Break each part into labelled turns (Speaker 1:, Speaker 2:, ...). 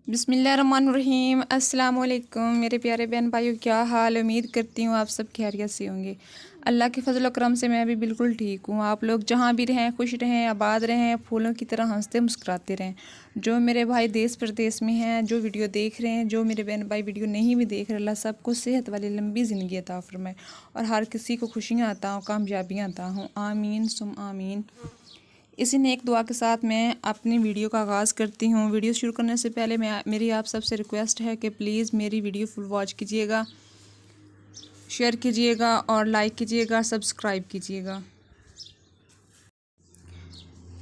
Speaker 1: बिस्मिल्लाहिर्रहमानिर्रहीम। अस्सलाम वालेकुम मेरे प्यारे बहन भाइयों, क्या हाल। उम्मीद करती हूँ आप सब खैरियत से होंगे। अल्लाह के फजल करम से मैं भी बिल्कुल ठीक हूँ। आप लोग जहाँ भी रहें खुश रहें, आबाद रहें, फूलों की तरह हंसते मुस्कुराते रहें। जो मेरे भाई देश प्रदेश में हैं, जो वीडियो देख रहे हैं, जो मेरे बहन भाई वीडियो नहीं भी देख रहे, अल्लाह सबको सेहत वाली लंबी ज़िंदगी अता फरमाए और हर किसी को खुशियाँ अता हों, कामयाबियाँ अता हों। आमीन सुम आमीन। इसी नेक दुआ के साथ मैं अपनी वीडियो का आगाज़ करती हूँ। वीडियो शुरू करने से पहले मेरी आप सबसे रिक्वेस्ट है कि प्लीज़ मेरी वीडियो फुल वॉच कीजिएगा, शेयर कीजिएगा और लाइक कीजिएगा, सब्सक्राइब कीजिएगा।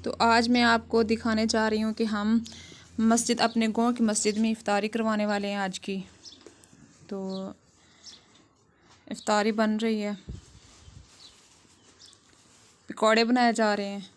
Speaker 1: तो आज मैं आपको दिखाने चाह रही हूँ कि हम मस्जिद, अपने गांव की मस्जिद में इफ्तारी करवाने वाले हैं आज की। तो इफ्तारी बन रही है, पकौड़े बनाए जा रहे हैं।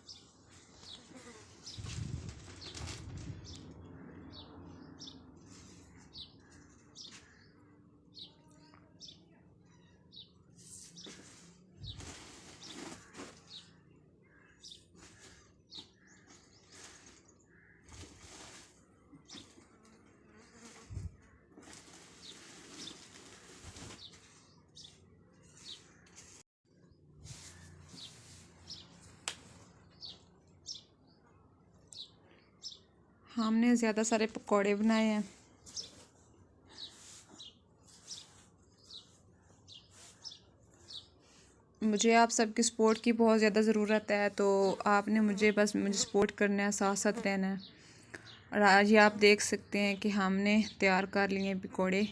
Speaker 1: हमने ज़्यादा सारे पकौड़े बनाए हैं। मुझे आप सबकी सपोर्ट की बहुत ज़्यादा ज़रूरत है, तो आपने मुझे सपोर्ट करना है, साथ साथ रहना है। और आज ये आप देख सकते हैं कि हमने तैयार कर लिए पकौड़े।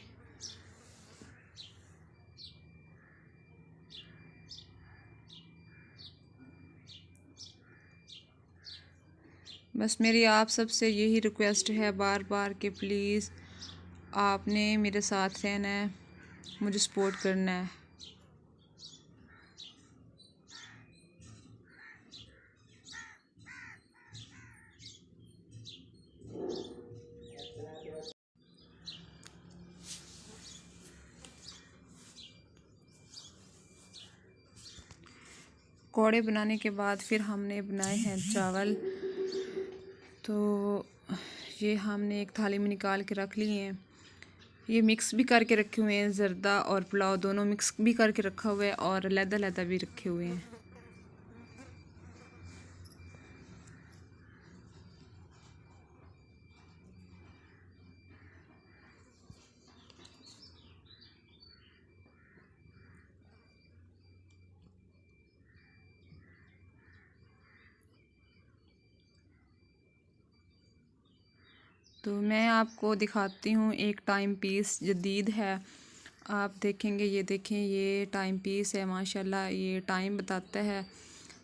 Speaker 1: बस मेरी आप सबसे यही रिक्वेस्ट है बार बार कि प्लीज़ आपने मेरे साथ रहना है, मुझे सपोर्ट करना है। पकौड़े बनाने के बाद फिर हमने बनाए हैं चावल। तो ये हमने एक थाली में निकाल के रख लिए हैं। ये मिक्स भी करके रखे हुए हैं, ज़र्दा और पुलाव दोनों मिक्स भी करके रखा हुआ है और लैदा भी रखे हुए हैं। तो मैं आपको दिखाती हूँ एक टाइम पीस जदीद है। आप देखेंगे, ये देखें, ये टाइम पीस है माशाल्लाह। ये टाइम बताता है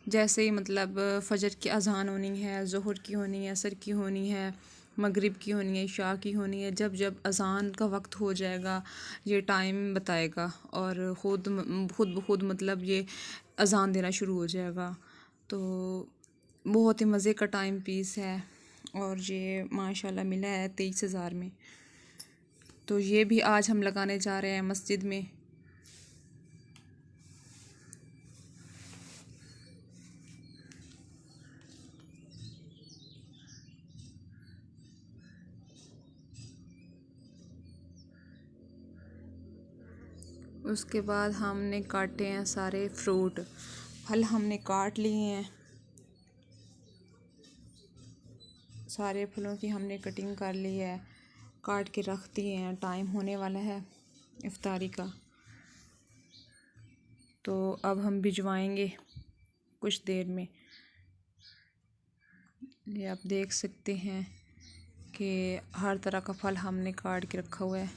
Speaker 1: जैसे ही मतलब फ़जर की अज़ान होनी है, ज़ोहर की होनी है, असर की होनी है, मगरिब की होनी है, इशा की होनी है। जब जब अज़ान का वक्त हो जाएगा ये टाइम बताएगा और ख़ुद ब खुद मतलब ये अज़ान देना शुरू हो जाएगा। तो बहुत ही मज़े का टाइम पीस है और ये माशाल्लाह मिला है 23,000 में। तो ये भी आज हम लगाने जा रहे हैं मस्जिद में। उसके बाद हमने काटे हैं सारे फ्रूट, फल हमने काट लिए हैं। सारे फलों की हमने कटिंग कर ली है, काट के रख दिए हैं। टाइम होने वाला है इफ्तारी का, तो अब हम भिजवाएंगे कुछ देर में। ये आप देख सकते हैं कि हर तरह का फल हमने काट के रखा हुआ है।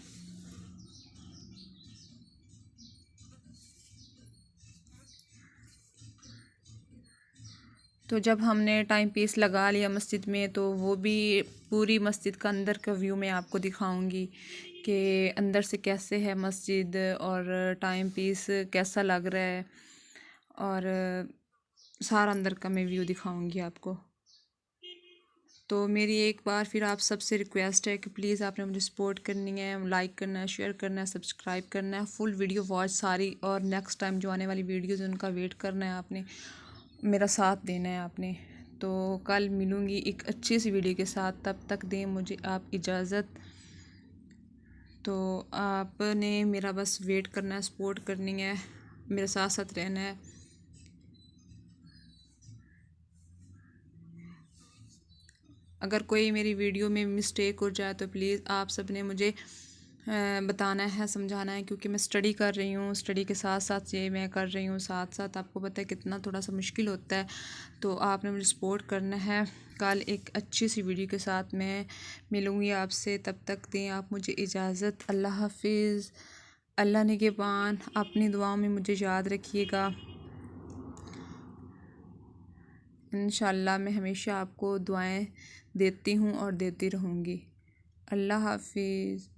Speaker 1: तो जब हमने टाइम पीस लगा लिया मस्जिद में, तो वो भी पूरी मस्जिद का अंदर का व्यू मैं आपको दिखाऊंगी कि अंदर से कैसे है मस्जिद और टाइम पीस कैसा लग रहा है, और सारा अंदर का मैं व्यू दिखाऊंगी आपको। तो मेरी एक बार फिर आप सबसे रिक्वेस्ट है कि प्लीज़ आपने मुझे सपोर्ट करनी है, लाइक करना है, शेयर करना है, सब्सक्राइब करना है, फुल वीडियो वॉच सारी, और नेक्स्ट टाइम जो आने वाली वीडियोज़ उनका वेट करना है आपने, मेरा साथ देना है आपने। तो कल मिलूँगी एक अच्छी सी वीडियो के साथ, तब तक दें मुझे आप इजाज़त। तो आपने मेरा बस वेट करना है, सपोर्ट करनी है, मेरे साथ साथ रहना है। अगर कोई मेरी वीडियो में मिस्टेक हो जाए तो प्लीज़ आप सब ने मुझे बताना है, समझाना है, क्योंकि मैं स्टडी कर रही हूँ, स्टडी के साथ साथ ये मैं कर रही हूँ, साथ साथ आपको पता है कितना थोड़ा सा मुश्किल होता है। तो आपने मुझे सपोर्ट करना है। कल एक अच्छी सी वीडियो के साथ मैं मिलूँगी आपसे, तब तक दें आप मुझे इजाज़त। अल्लाह हाफिज़। अल्लाह निगहबान। अपनी दुआओं में मुझे याद रखिएगा। इंशाल्लाह मैं हमेशा आपको दुआएं देती हूँ और देती रहूँगी। अल्लाह हाफिज़।